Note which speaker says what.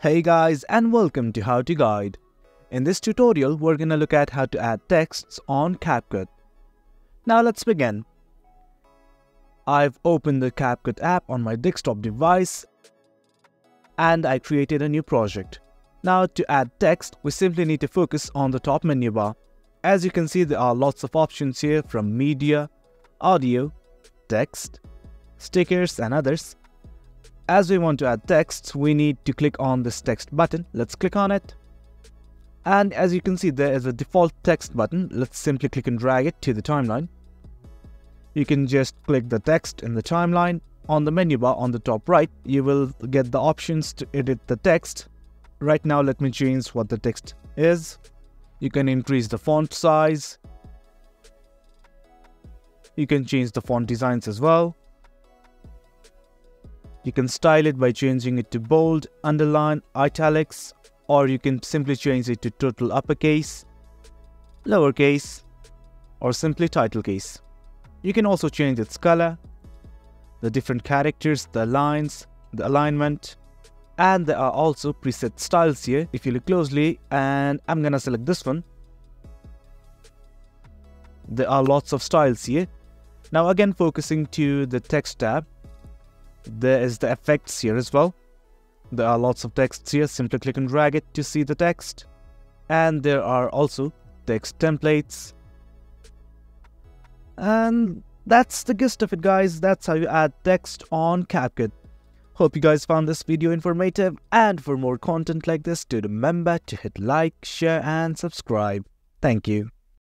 Speaker 1: Hey guys, and welcome to How to Guide. In this tutorial, we're gonna look at how to add texts on CapCut. Now let's begin. I've opened the CapCut app on my desktop device and I created a new project. Now to add text, we simply need to focus on the top menu bar. As you can see, there are lots of options here from media, audio, text, stickers and others. As we want to add text, we need to click on this text button. Let's click on it. And as you can see, there is a default text button. Let's simply click and drag it to the timeline. You can just click the text in the timeline. On the menu bar on the top right, you will get the options to edit the text. Right now, let me change what the text is. You can increase the font size. You can change the font designs as well. You can style it by changing it to bold, underline, italics, or you can simply change it to total uppercase, lowercase, or simply title case. You can also change its color, the different characters, the lines, the alignment, and there are also preset styles here if you look closely, and I'm gonna select this one. There are lots of styles here. Now again, focusing to the text tab, there is the effects here as well. There are lots of texts here. Simply click and drag it to see the text. And there are also text templates. And that's the gist of it, guys. That's how you add text on CapCut. Hope you guys found this video informative, and for more content like this, do remember to hit like, share and subscribe. Thank you.